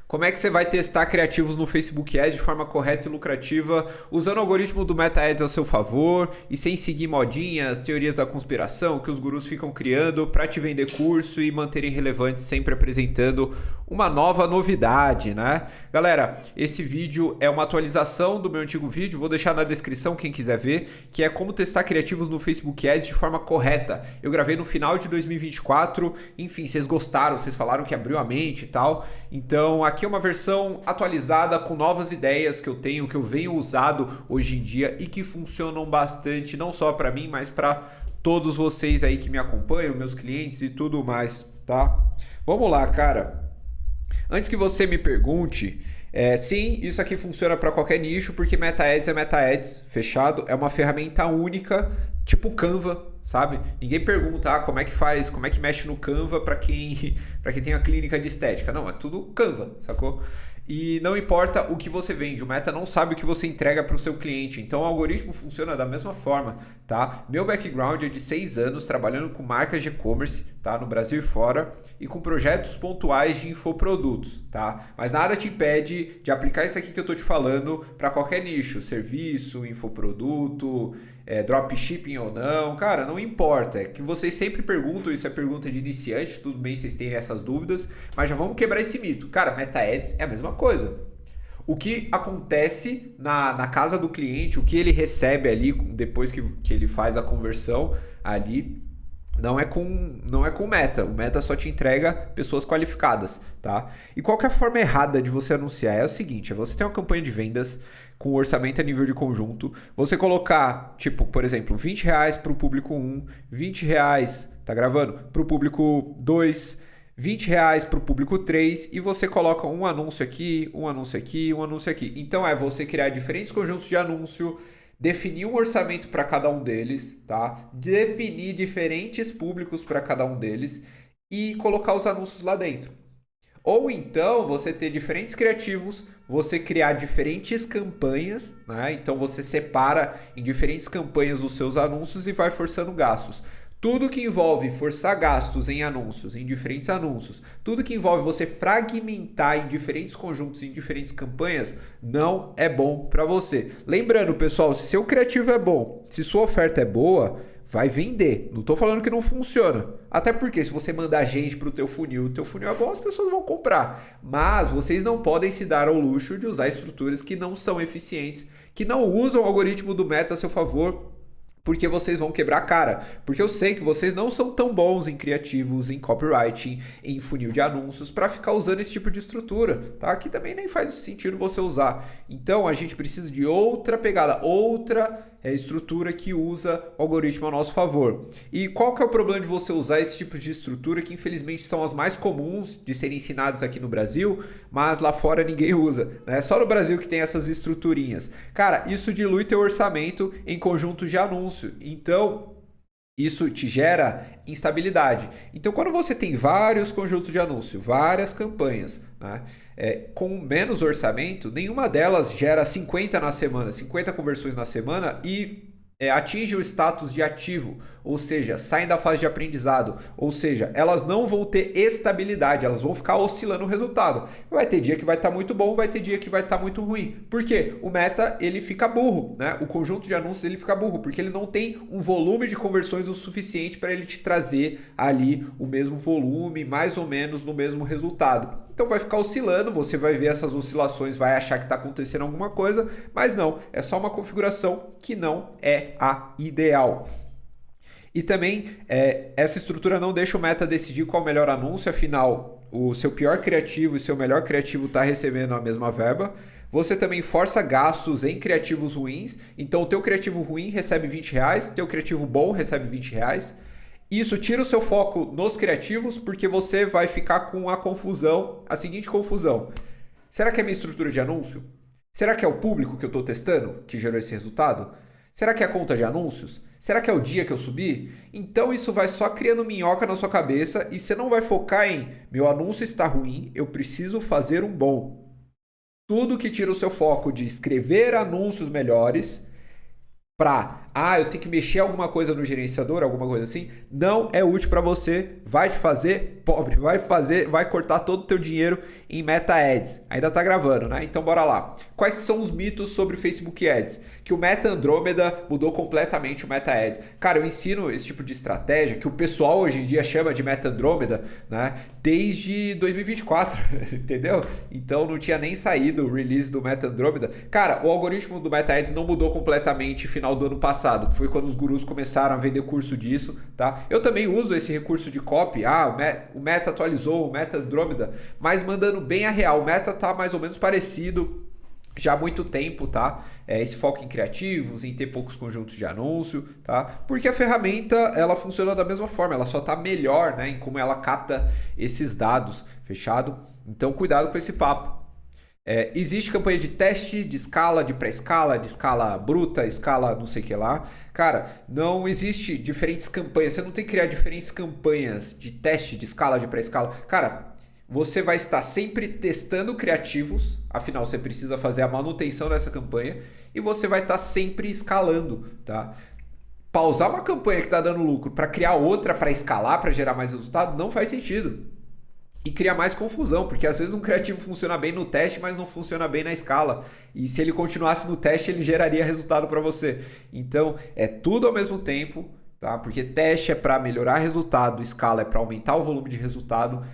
Como é que você vai testar criativos no Facebook Ads de forma correta e lucrativa, usando o algoritmo do Meta Ads a seu favor e sem seguir modinhas, teorias da conspiração que os gurus ficam criando para te vender curso e manterem relevantes, sempre apresentando uma nova novidade, né? Galera, esse vídeo é uma atualização do meu antigo vídeo, vou deixar na descrição quem quiser ver, que é como testar criativos no Facebook Ads de forma correta. Eu gravei no final de 2024, enfim, vocês gostaram, vocês falaram que abriu a mente e tal. Então, aqui é uma versão atualizada com novas ideias que eu tenho, que eu venho usado hoje em dia e que funcionam bastante, não só para mim, mas para todos vocês aí que me acompanham, meus clientes e tudo mais, tá? Vamos lá, cara. Antes que você me pergunte, sim, isso aqui funciona para qualquer nicho, porque Meta Ads é Meta Ads, fechado, é uma ferramenta única, tipo Canva, sabe? Ninguém pergunta como é que faz, como é que mexe no Canva para quem tem a clínica de estética. Não, é tudo Canva, sacou? E não importa o que você vende, o Meta não sabe o que você entrega para o seu cliente, então o algoritmo funciona da mesma forma, tá? Meu background é de 6 anos trabalhando com marcas de e-commerce, tá? No Brasil e fora, e com projetos pontuais de infoprodutos, tá? Mas nada te impede de aplicar isso aqui que eu tô te falando para qualquer nicho, serviço, infoproduto, dropshipping ou não, cara, não importa. É que vocês sempre perguntam, isso é pergunta de iniciante, tudo bem vocês terem essas dúvidas, mas já vamos quebrar esse mito. Cara, Meta Ads é a mesma coisa. O que acontece na casa do cliente, o que ele recebe ali depois que ele faz a conversão ali, não é com Meta. O Meta só te entrega pessoas qualificadas, tá? E qual que é a forma errada de você anunciar? É o seguinte, você tem uma campanha de vendas com orçamento a nível de conjunto, você colocar, tipo, por exemplo, R$ 20 para o público 1, R$ 20, tá gravando? Para o público 2, R$ 20 para o público 3 e você coloca um anúncio aqui, um anúncio aqui, um anúncio aqui. Então é você criar diferentes conjuntos de anúncio, definir um orçamento para cada um deles, tá? Definir diferentes públicos para cada um deles e colocar os anúncios lá dentro. Ou então você ter diferentes criativos, você criar diferentes campanhas, né? Então você separa em diferentes campanhas os seus anúncios e vai forçando gastos. Tudo que envolve forçar gastos em anúncios, em diferentes anúncios, tudo que envolve você fragmentar em diferentes conjuntos, em diferentes campanhas, não é bom para você. Lembrando, pessoal, se seu criativo é bom, se sua oferta é boa, vai vender. Não estou falando que não funciona. Até porque se você mandar gente para o teu funil é bom, as pessoas vão comprar. Mas vocês não podem se dar ao luxo de usar estruturas que não são eficientes, que não usam o algoritmo do Meta a seu favor, porque vocês vão quebrar a cara. Porque eu sei que vocês não são tão bons em criativos, em copywriting, em funil de anúncios, para ficar usando esse tipo de estrutura, tá? Que também nem faz sentido você usar. Então, a gente precisa de outra pegada, outra estrutura que usa o algoritmo a nosso favor. E qual que é o problema de você usar esse tipo de estrutura, que infelizmente são as mais comuns de serem ensinadas aqui no Brasil, mas lá fora ninguém usa, né? Só no Brasil que tem essas estruturinhas. Cara, isso dilui teu orçamento em conjuntos de anúncio. Então, isso te gera instabilidade. Então, quando você tem vários conjuntos de anúncio, várias campanhas, né, com menos orçamento, nenhuma delas gera 50 na semana, 50 conversões na semana e atinge o status de ativo, ou seja, saem da fase de aprendizado, ou seja, elas não vão ter estabilidade, elas vão ficar oscilando o resultado. Vai ter dia que vai estar muito bom, vai ter dia que vai estar muito ruim. Por quê? O Meta, ele fica burro, né? O conjunto de anúncios, ele fica burro, porque ele não tem um volume de conversões o suficiente para ele te trazer ali o mesmo volume, mais ou menos no mesmo resultado. Então vai ficar oscilando, você vai ver essas oscilações, vai achar que está acontecendo alguma coisa, mas não, é só uma configuração que não é a ideal. E também, essa estrutura não deixa o Meta decidir qual é o melhor anúncio, afinal, o seu pior criativo e seu melhor criativo está recebendo a mesma verba. Você também força gastos em criativos ruins, então o teu criativo ruim recebe R$ 20, teu criativo bom recebe R$ 20. Isso tira o seu foco nos criativos, porque você vai ficar com a seguinte confusão. Será que é minha estrutura de anúncio? Será que é o público que eu estou testando que gerou esse resultado? Será que é a conta de anúncios? Será que é o dia que eu subi? Então isso vai só criando minhoca na sua cabeça e você não vai focar em meu anúncio está ruim, eu preciso fazer um bom. Tudo que tira o seu foco de escrever anúncios melhores para eu tenho que mexer alguma coisa no gerenciador, alguma coisa assim, não é útil para você, vai te fazer pobre, vai cortar todo o teu dinheiro em Meta Ads. Ainda tá gravando, né? Então bora lá. Quais que são os mitos sobre o Facebook Ads? Que o Meta Andromeda mudou completamente o Meta Ads. Cara, eu ensino esse tipo de estratégia que o pessoal hoje em dia chama de Meta Andromeda, né? Desde 2024, entendeu? Então não tinha nem saído o release do Meta Andromeda. Cara, o algoritmo do Meta Ads não mudou completamente no final do ano passado, que foi quando os gurus começaram a vender curso disso, tá? Eu também uso esse recurso de copy, o Meta atualizou, o Meta Andromeda, mas mandando bem a real, o Meta tá mais ou menos parecido já há muito tempo, tá? Esse foco em criativos, em ter poucos conjuntos de anúncio, tá? Porque a ferramenta, ela funciona da mesma forma, ela só tá melhor, né, em como ela capta esses dados, fechado? Então, cuidado com esse papo. Existe campanha de teste, de escala, de pré-escala, de escala bruta, escala não sei o que lá. Cara, não existe diferentes campanhas, você não tem que criar diferentes campanhas de teste, de escala, de pré-escala. Cara, você vai estar sempre testando criativos, afinal você precisa fazer a manutenção dessa campanha e você vai estar sempre escalando, tá? Pausar uma campanha que está dando lucro para criar outra para escalar, para gerar mais resultado, não faz sentido. E cria mais confusão, porque às vezes um criativo funciona bem no teste, mas não funciona bem na escala. E se ele continuasse no teste, ele geraria resultado para você. Então, é tudo ao mesmo tempo, tá? Porque teste é para melhorar resultado, escala é para aumentar o volume de resultado.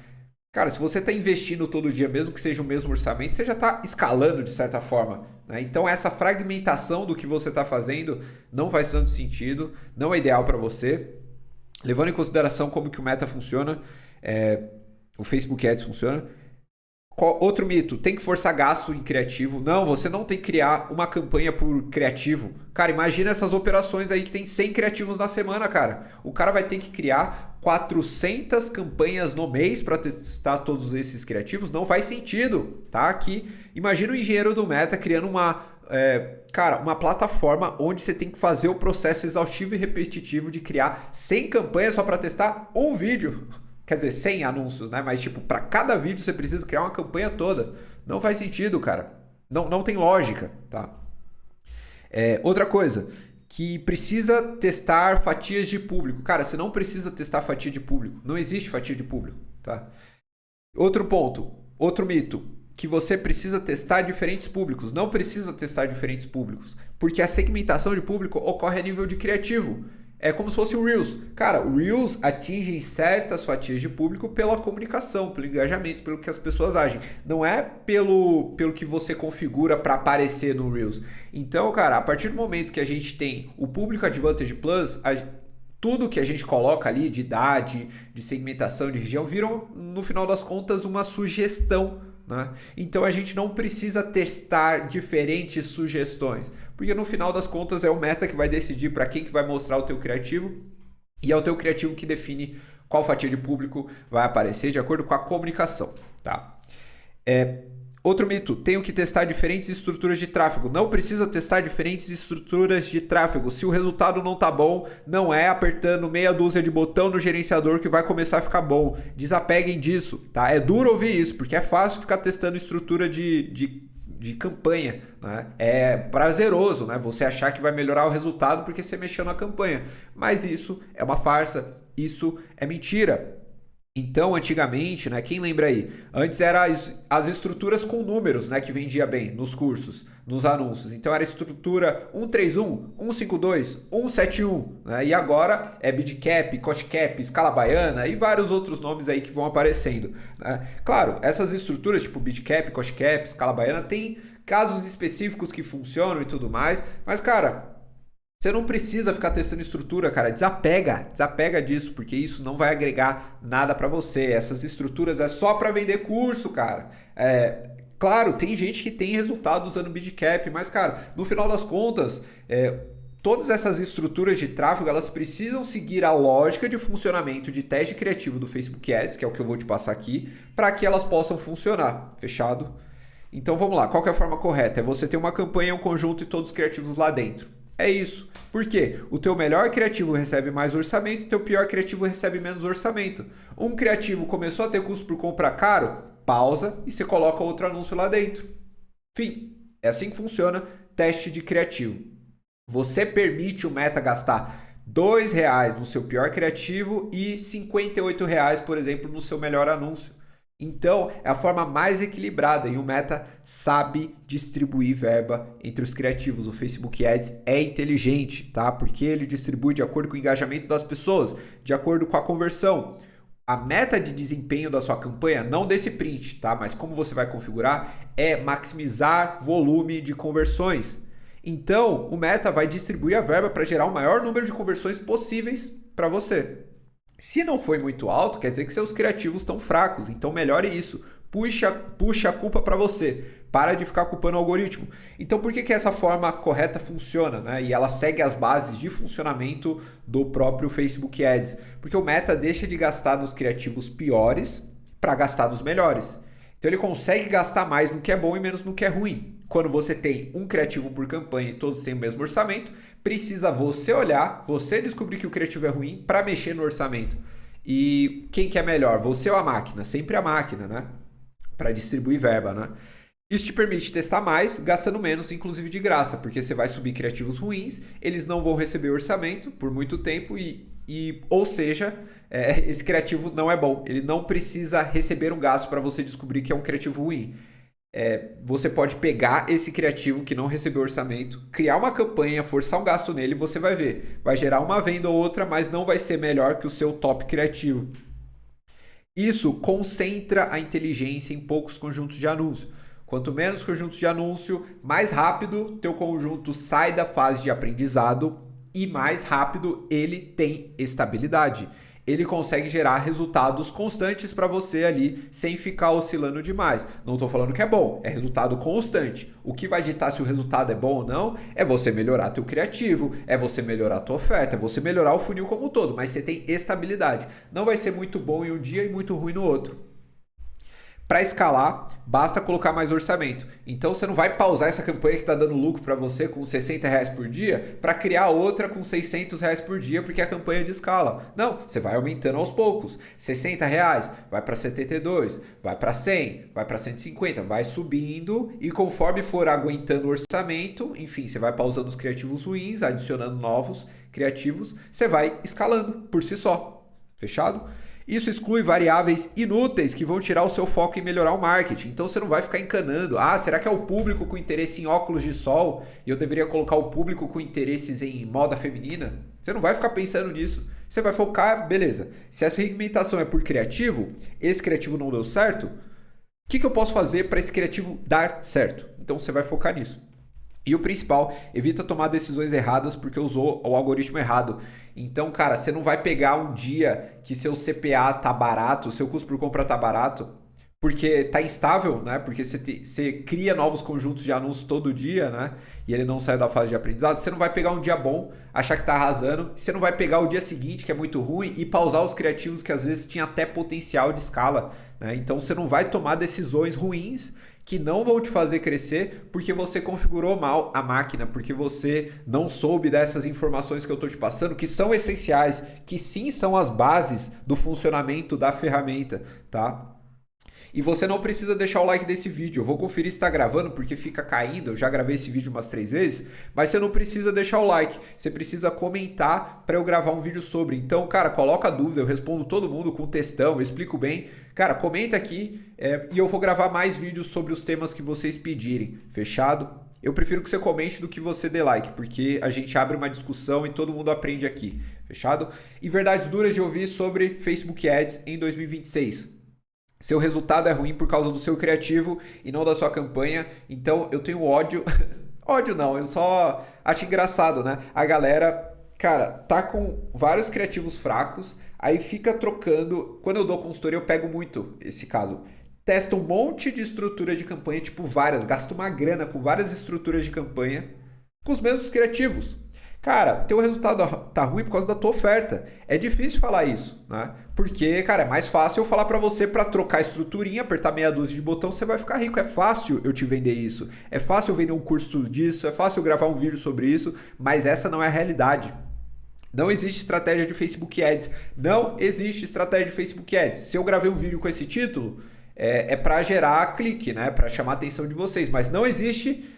Cara, se você está investindo todo dia, mesmo que seja o mesmo orçamento, você já está escalando de certa forma, né? Então, essa fragmentação do que você está fazendo não faz tanto sentido, não é ideal para você. Levando em consideração como que o Meta funciona, o Facebook Ads funciona. Outro mito, tem que forçar gasto em criativo. Não, você não tem que criar uma campanha por criativo. Cara, imagina essas operações aí que tem 100 criativos na semana, cara. O cara vai ter que criar 400 campanhas no mês para testar todos esses criativos. Não faz sentido, tá? Aqui, imagina o engenheiro do Meta criando uma plataforma onde você tem que fazer o processo exaustivo e repetitivo de criar 100 campanhas só para testar um vídeo. Quer dizer, 100 anúncios, né? Mas, tipo, para cada vídeo você precisa criar uma campanha toda. Não faz sentido, cara. Não tem lógica, tá? Outra coisa, que precisa testar fatias de público. Cara, você não precisa testar fatia de público. Não existe fatia de público, tá? Outro ponto, outro mito, que você precisa testar diferentes públicos. Não precisa testar diferentes públicos, porque a segmentação de público ocorre a nível de criativo. É como se fosse o Reels. Cara, o Reels atinge certas fatias de público pela comunicação, pelo engajamento, pelo que as pessoas agem. Não é pelo que você configura para aparecer no Reels. Então, cara, a partir do momento que a gente tem o Público Advantage Plus, tudo que a gente coloca ali de idade, de segmentação, de região, viram, no final das contas, uma sugestão, né? Então a gente não precisa testar diferentes sugestões, porque no final das contas é o Meta que vai decidir para quem que vai mostrar o teu criativo, e é o teu criativo que define qual fatia de público vai aparecer de acordo com a comunicação, tá? Outro mito, tenho que testar diferentes estruturas de tráfego. Não precisa testar diferentes estruturas de tráfego. Se o resultado não tá bom, não é apertando meia dúzia de botão no gerenciador que vai começar a ficar bom. Desapeguem disso, tá? É duro ouvir isso, porque é fácil ficar testando estrutura de campanha, né? É prazeroso, né? Você achar que vai melhorar o resultado porque você mexeu na campanha. Mas isso é uma farsa, isso é mentira. Então, antigamente, né, quem lembra aí? Antes eram as estruturas com números, né, que vendia bem nos cursos, nos anúncios. Então, era a estrutura 131, 152, 171. Né? E agora é bidcap, costcap, escala baiana e vários outros nomes aí que vão aparecendo. Né? Claro, essas estruturas tipo bidcap, costcap, escala baiana, tem casos específicos que funcionam e tudo mais. Mas, cara, você não precisa ficar testando estrutura, cara. Desapega disso, porque isso não vai agregar nada para você. Essas estruturas é só para vender curso, cara. Claro, tem gente que tem resultado usando bidcap, mas, cara, no final das contas, todas essas estruturas de tráfego, elas precisam seguir a lógica de funcionamento de teste criativo do Facebook Ads, que é o que eu vou te passar aqui, para que elas possam funcionar. Fechado? Então, vamos lá. Qual que é a forma correta? É você ter uma campanha, um conjunto e todos os criativos lá dentro. É isso. Por quê? O teu melhor criativo recebe mais orçamento, o teu pior criativo recebe menos orçamento. Um criativo começou a ter custo por compra caro, pausa e você coloca outro anúncio lá dentro. Fim. É assim que funciona teste de criativo. Você permite o Meta gastar R$ 2 no seu pior criativo e R$ 58, por exemplo, no seu melhor anúncio. Então, é a forma mais equilibrada e o Meta sabe distribuir verba entre os criativos. O Facebook Ads é inteligente, tá? Porque ele distribui de acordo com o engajamento das pessoas, de acordo com a conversão. A meta de desempenho da sua campanha, não desse print, tá? Mas como você vai configurar, é maximizar volume de conversões. Então, o Meta vai distribuir a verba para gerar o maior número de conversões possíveis para você. Se não foi muito alto, quer dizer que seus criativos estão fracos, então melhore isso. Puxa a culpa para você. Para de ficar culpando o algoritmo. Então por que essa forma correta funciona, né? E ela segue as bases de funcionamento do próprio Facebook Ads? Porque o Meta deixa de gastar nos criativos piores para gastar nos melhores. Então ele consegue gastar mais no que é bom e menos no que é ruim. Quando você tem um criativo por campanha e todos têm o mesmo orçamento, precisa você olhar, você descobrir que o criativo é ruim para mexer no orçamento. E quem que é melhor, você ou a máquina? Sempre a máquina, né? Para distribuir verba, né? Isso te permite testar mais, gastando menos, inclusive de graça, porque você vai subir criativos ruins, eles não vão receber orçamento por muito tempo ou seja, esse criativo não é bom. Ele não precisa receber um gasto para você descobrir que é um criativo ruim. Você pode pegar esse criativo que não recebeu orçamento, criar uma campanha, forçar um gasto nele, você vai ver. Vai gerar uma venda ou outra, mas não vai ser melhor que o seu top criativo. Isso concentra a inteligência em poucos conjuntos de anúncio. Quanto menos conjuntos de anúncio, mais rápido teu conjunto sai da fase de aprendizado e mais rápido ele tem estabilidade. Ele consegue gerar resultados constantes para você ali, sem ficar oscilando demais. Não estou falando que é bom, é resultado constante. O que vai ditar se o resultado é bom ou não é você melhorar teu criativo, é você melhorar a tua oferta, é você melhorar o funil como um todo, mas você tem estabilidade. Não vai ser muito bom em um dia e muito ruim no outro. Para escalar, basta colocar mais orçamento. Então você não vai pausar essa campanha que está dando lucro para você com R$60 por dia para criar outra com R$600 por dia porque a campanha é de escala. Não, você vai aumentando aos poucos. R$60 vai para 72, vai para 100, vai para 150, vai subindo e conforme for aguentando o orçamento, enfim, você vai pausando os criativos ruins, adicionando novos criativos, você vai escalando por si só. Fechado? Isso exclui variáveis inúteis que vão tirar o seu foco em melhorar o marketing. Então você não vai ficar encanando. Será que é o público com interesse em óculos de sol e eu deveria colocar o público com interesses em moda feminina? Você não vai ficar pensando nisso. Você vai focar, beleza. Se essa segmentação é por criativo, esse criativo não deu certo, o que eu posso fazer para esse criativo dar certo? Então você vai focar nisso. E o principal, evita tomar decisões erradas porque usou o algoritmo errado. Então, cara, você não vai pegar um dia que seu CPA tá barato, seu custo por compra tá barato, porque tá instável, né? Porque você cria novos conjuntos de anúncios todo dia, né? E ele não sai da fase de aprendizado. Você não vai pegar um dia bom, achar que tá arrasando. Você não vai pegar o dia seguinte, que é muito ruim, e pausar os criativos que às vezes tinha até potencial de escala, né? Então, você não vai tomar decisões ruins que não vão te fazer crescer porque você configurou mal a máquina, porque você não soube dessas informações que eu estou te passando, que são essenciais, que sim são as bases do funcionamento da ferramenta, tá? E você não precisa deixar o like desse vídeo. Eu vou conferir se está gravando porque fica caindo. Eu já gravei esse vídeo umas 3 vezes. Mas você não precisa deixar o like. Você precisa comentar para eu gravar um vídeo sobre. Então, cara, coloca dúvida. Eu respondo todo mundo com textão. Eu explico bem. Cara, comenta aqui e eu vou gravar mais vídeos sobre os temas que vocês pedirem. Fechado? Eu prefiro que você comente do que você dê like, porque a gente abre uma discussão e todo mundo aprende aqui. Fechado? E verdades duras de ouvir sobre Facebook Ads em 2026. Seu resultado é ruim por causa do seu criativo e não da sua campanha. Então eu tenho ódio. Ódio não, eu só acho engraçado, né? A galera, cara, tá com vários criativos fracos, aí fica trocando. Quando eu dou consultoria, eu pego muito esse caso. Testa um monte de estrutura de campanha, tipo várias, gasta uma grana com várias estruturas de campanha com os mesmos criativos. Cara, teu resultado tá ruim por causa da tua oferta. É difícil falar isso, né? Porque, cara, é mais fácil eu falar pra você pra trocar a estruturinha, apertar meia dúzia de botão, você vai ficar rico. É fácil eu te vender isso. É fácil eu vender um curso disso, é fácil eu gravar um vídeo sobre isso, mas essa não é a realidade. Não existe estratégia de Facebook Ads. Não existe estratégia de Facebook Ads. Se eu gravei um vídeo com esse título, é para gerar clique, né? Para chamar a atenção de vocês. Mas não existe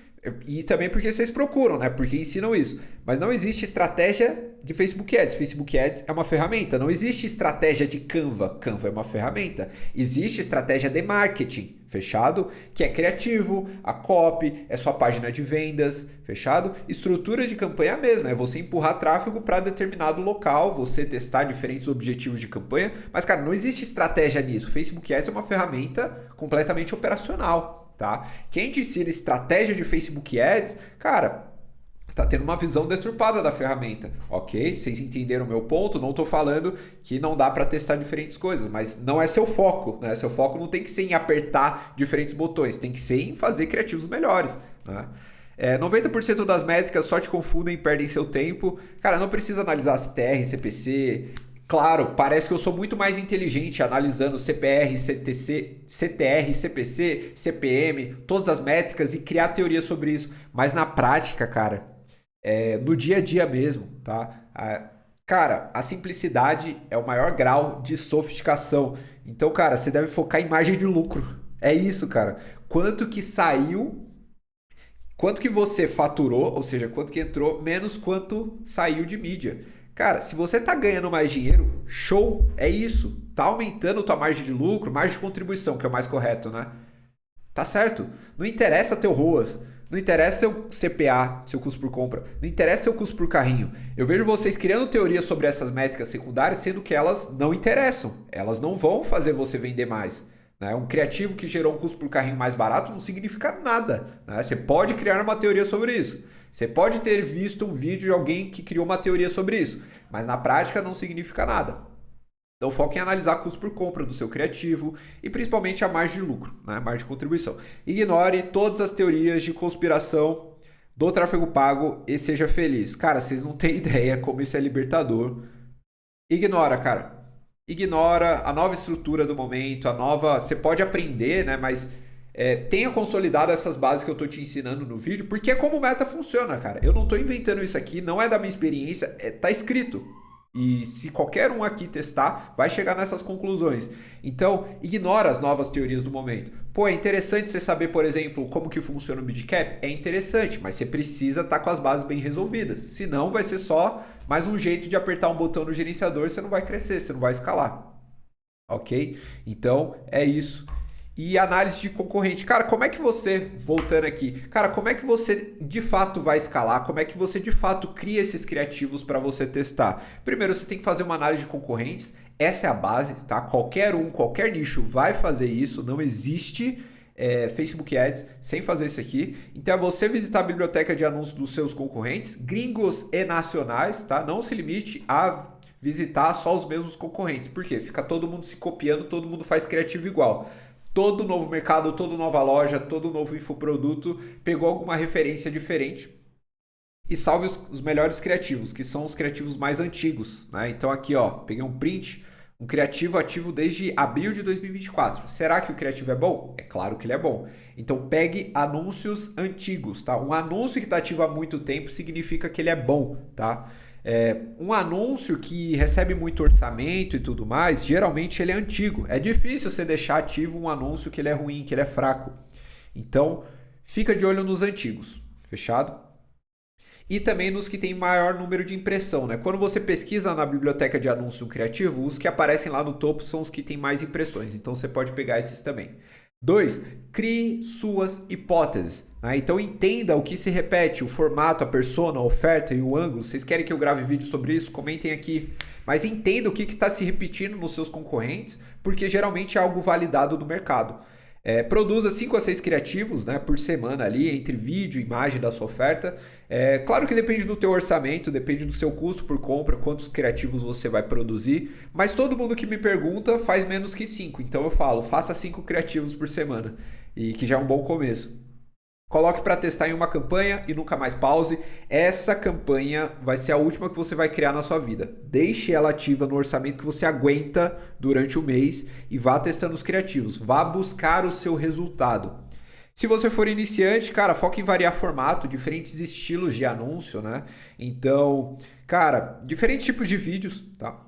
E também porque vocês procuram, né? Porque ensinam isso. Mas não existe estratégia de Facebook Ads. Facebook Ads é uma ferramenta. Não existe estratégia de Canva. Canva é uma ferramenta. Existe estratégia de marketing, fechado? Que é criativo, a copy, é sua página de vendas, fechado? Estrutura de campanha mesmo. É você empurrar tráfego para determinado local, você testar diferentes objetivos de campanha. Mas, cara, não existe estratégia nisso. Facebook Ads é uma ferramenta completamente operacional. Tá? Quem te ensina estratégia de Facebook Ads, cara, tá tendo uma visão deturpada da ferramenta, ok? Vocês entenderam o meu ponto? Não tô falando que não dá para testar diferentes coisas, mas não é seu foco, né? Seu foco não tem que ser em apertar diferentes botões, tem que ser em fazer criativos melhores, né? 90% das métricas só te confundem e perdem seu tempo. Cara, não precisa analisar CTR, CPC. Claro, parece que eu sou muito mais inteligente analisando CPR, CTR, CPC, CPM, todas as métricas e criar teoria sobre isso. Mas na prática, cara, no dia a dia mesmo, tá? Cara, a simplicidade é o maior grau de sofisticação. Então, cara, você deve focar em margem de lucro. É isso, cara. Quanto que saiu, quanto que você faturou, ou seja, quanto que entrou, menos quanto saiu de mídia. Cara, se você tá ganhando mais dinheiro, show, é isso. Tá aumentando tua margem de lucro, margem de contribuição, que é o mais correto, né? Tá certo? Não interessa teu ROAS, não interessa seu CPA, seu custo por compra, não interessa seu custo por carrinho. Eu vejo vocês criando teorias sobre essas métricas secundárias, sendo que elas não interessam. Elas não vão fazer você vender mais. Né? Um criativo que gerou um custo por carrinho mais barato não significa nada. Né? Você pode criar uma teoria sobre isso. Você pode ter visto um vídeo de alguém que criou uma teoria sobre isso, mas na prática não significa nada. Então foque em analisar custo por compra do seu criativo e principalmente a margem de lucro, né? Margem de contribuição. Ignore todas as teorias de conspiração do tráfego pago e seja feliz. Cara, vocês não têm ideia como isso é libertador. Ignora, cara. Ignora a nova estrutura do momento, a nova... Você pode aprender, né? Mas... tenha consolidado essas bases que eu tô te ensinando no vídeo, porque é como o meta funciona, cara. Eu não tô inventando isso aqui, não é da minha experiência, tá escrito. E se qualquer um aqui testar, vai chegar nessas conclusões. Então, ignora as novas teorias do momento. Pô, é interessante você saber, por exemplo, como que funciona o Bidcap? É interessante, mas você precisa estar com as bases bem resolvidas. Senão vai ser só mais um jeito de apertar um botão no gerenciador, você não vai crescer, você não vai escalar. Ok? Então, é isso. E análise de concorrente. Cara, como é que você, voltando aqui, cara, como é que você de fato vai escalar? Como é que você de fato cria esses criativos para você testar? Primeiro, você tem que fazer uma análise de concorrentes. Essa é a base, tá? Qualquer nicho vai fazer isso. Não existe Facebook Ads sem fazer isso aqui. Então, é você visitar a biblioteca de anúncios dos seus concorrentes, gringos e nacionais, tá? Não se limite a visitar só os mesmos concorrentes. Por quê? Fica todo mundo se copiando, todo mundo faz criativo igual. Todo novo mercado, toda nova loja, todo novo infoproduto pegou alguma referência diferente e salve os melhores criativos, que são os criativos mais antigos. Né? Então aqui, ó, peguei um print, um criativo ativo desde abril de 2024. Será que o criativo é bom? É claro que ele é bom. Então pegue anúncios antigos, tá? Um anúncio que está ativo há muito tempo significa que ele é bom, tá? Um anúncio que recebe muito orçamento e tudo mais, geralmente ele é antigo. É difícil você deixar ativo um anúncio que ele é ruim, que ele é fraco. Então, fica de olho nos antigos, fechado? E também nos que tem maior número de impressão, né? Quando você pesquisa na biblioteca de anúncio criativo, os que aparecem lá no topo são os que têm mais impressões. Então, você pode pegar esses também. 2. Crie suas hipóteses. Né? Então entenda o que se repete, o formato, a persona, a oferta e o ângulo. Vocês querem que eu grave vídeo sobre isso? Comentem aqui. Mas entenda o que está se repetindo nos seus concorrentes, porque geralmente é algo validado do mercado. Produza 5 a 6 criativos, né, por semana ali, entre vídeo e imagem da sua oferta. Claro que depende do teu orçamento, depende do seu custo por compra, quantos criativos você vai produzir. Mas todo mundo que me pergunta faz menos que 5. Então eu falo, faça 5 criativos por semana, e que já é um bom começo. Coloque para testar em uma campanha e nunca mais pause. Essa campanha vai ser a última que você vai criar na sua vida. Deixe ela ativa no orçamento que você aguenta durante o mês e vá testando os criativos. Vá buscar o seu resultado. Se você for iniciante, cara, foca em variar formato, diferentes estilos de anúncio, né? Então, cara, diferentes tipos de vídeos, tá?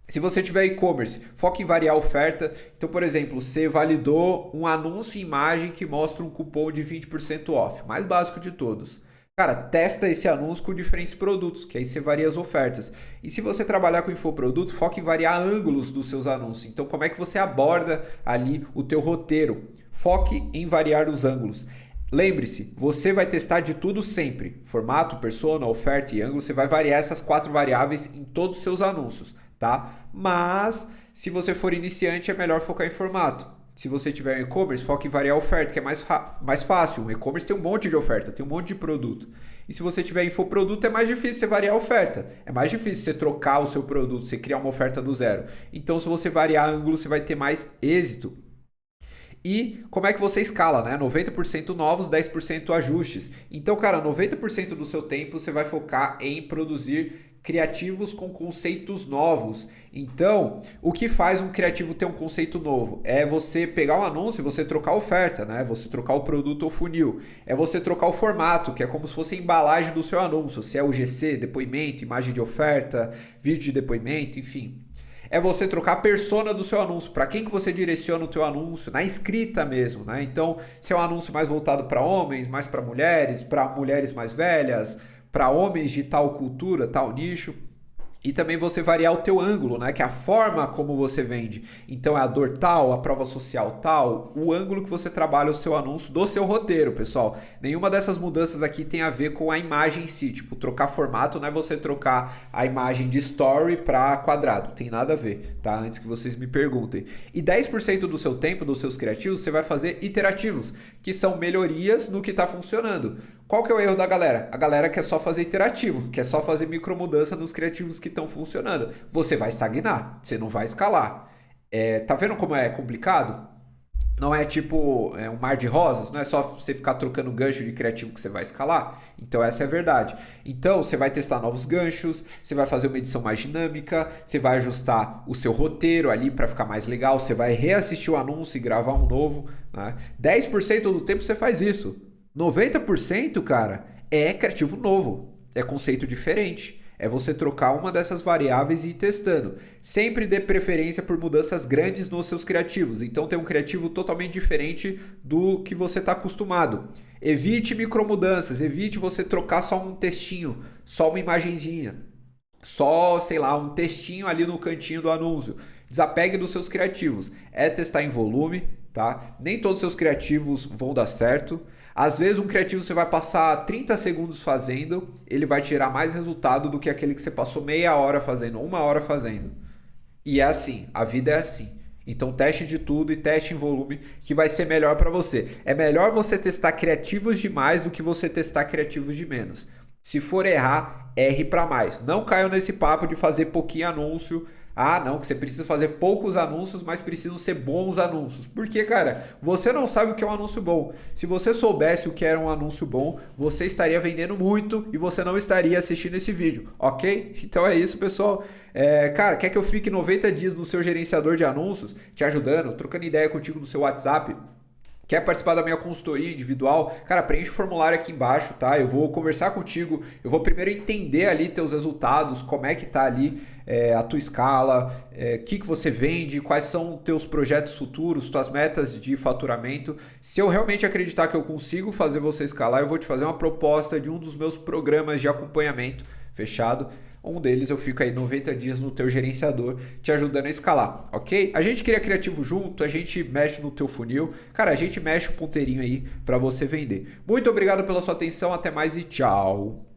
Se você tiver e-commerce, foca em variar a oferta. Então, por exemplo, você validou um anúncio em imagem que mostra um cupom de 20% off, mais básico de todos. Cara, testa esse anúncio com diferentes produtos, que aí você varia as ofertas. E se você trabalhar com infoproduto, foca em variar ângulos dos seus anúncios. Então, como é que você aborda ali o teu roteiro? Foque em variar os ângulos. Lembre-se, você vai testar de tudo sempre. Formato, persona, oferta e ângulo, você vai variar essas 4 variáveis em todos os seus anúncios, tá? Mas, se você for iniciante, é melhor focar em formato. Se você tiver um e-commerce, foca em variar a oferta, que é mais fácil. Um e-commerce tem um monte de oferta, tem um monte de produto. E se você tiver infoproduto, é mais difícil você variar a oferta. É mais difícil você trocar o seu produto, você criar uma oferta do zero. Então, se você variar ângulo, você vai ter mais êxito. E como é que você escala, né? 90% novos, 10% ajustes. Então, cara, 90% do seu tempo você vai focar em produzir criativos com conceitos novos. Então, o que faz um criativo ter um conceito novo? É você pegar um anúncio e você trocar a oferta, né? Você trocar o produto ou funil. É você trocar o formato, que é como se fosse a embalagem do seu anúncio. Se é UGC, depoimento, imagem de oferta, vídeo de depoimento, enfim. É você trocar a persona do seu anúncio, para quem que você direciona o teu anúncio, na escrita mesmo, né? Então, se é um anúncio mais voltado para homens, mais para mulheres mais velhas, para homens de tal cultura, tal nicho. E também você variar o teu ângulo, né? Que é a forma como você vende. Então é a dor tal, a prova social tal, o ângulo que você trabalha o seu anúncio do seu roteiro, pessoal. Nenhuma dessas mudanças aqui tem a ver com a imagem em si. Tipo, trocar formato não é você trocar a imagem de story para quadrado. Tem nada a ver, tá? Antes que vocês me perguntem. E 10% do seu tempo, dos seus criativos, você vai fazer iterativos, que são melhorias no que está funcionando. Qual que é o erro da galera? A galera quer só fazer iterativo, quer só fazer micromudança nos criativos que estão funcionando. Você vai estagnar, você não vai escalar. Tá vendo como é complicado? Não é tipo um mar de rosas, não é só você ficar trocando gancho de criativo que você vai escalar. Então essa é a verdade. Então você vai testar novos ganchos, você vai fazer uma edição mais dinâmica, você vai ajustar o seu roteiro ali para ficar mais legal, você vai reassistir o anúncio e gravar um novo, né? 10% do tempo você faz isso. 90%, cara, é criativo novo, é conceito diferente. É você trocar uma dessas variáveis e ir testando. Sempre dê preferência por mudanças grandes nos seus criativos. Então tem um criativo totalmente diferente do que você está acostumado. Evite micromudanças, evite você trocar só um textinho, só uma imagenzinha, só, sei lá, um textinho ali no cantinho do anúncio. Desapegue dos seus criativos. É testar em volume, tá? Nem todos os seus criativos vão dar certo. Às vezes um criativo você vai passar 30 segundos fazendo, ele vai tirar mais resultado do que aquele que você passou meia hora fazendo, 1 hora fazendo. E é assim, a vida é assim. Então teste de tudo e teste em volume que vai ser melhor para você. É melhor você testar criativos de mais do que você testar criativos de menos. Se for errar, erre para mais. Não caiam nesse papo de fazer pouquinho anúncio. Ah, não, que você precisa fazer poucos anúncios, mas precisam ser bons anúncios. Porque, cara, você não sabe o que é um anúncio bom. Se você soubesse o que era um anúncio bom, você estaria vendendo muito e você não estaria assistindo esse vídeo, ok? Então é isso, pessoal. Cara, quer que eu fique 90 dias no seu gerenciador de anúncios, te ajudando, trocando ideia contigo no seu WhatsApp? Quer participar da minha consultoria individual? Cara, preenche o formulário aqui embaixo, tá? Eu vou conversar contigo, eu vou primeiro entender ali teus resultados, como é que tá ali a tua escala, o que você vende, quais são teus projetos futuros, tuas metas de faturamento. Se eu realmente acreditar que eu consigo fazer você escalar, eu vou te fazer uma proposta de um dos meus programas de acompanhamento, fechado? Um deles eu fico aí 90 dias no teu gerenciador te ajudando a escalar, ok? A gente cria criativo junto, a gente mexe no teu funil. Cara, a gente mexe o ponteirinho aí para você vender. Muito obrigado pela sua atenção, até mais e tchau!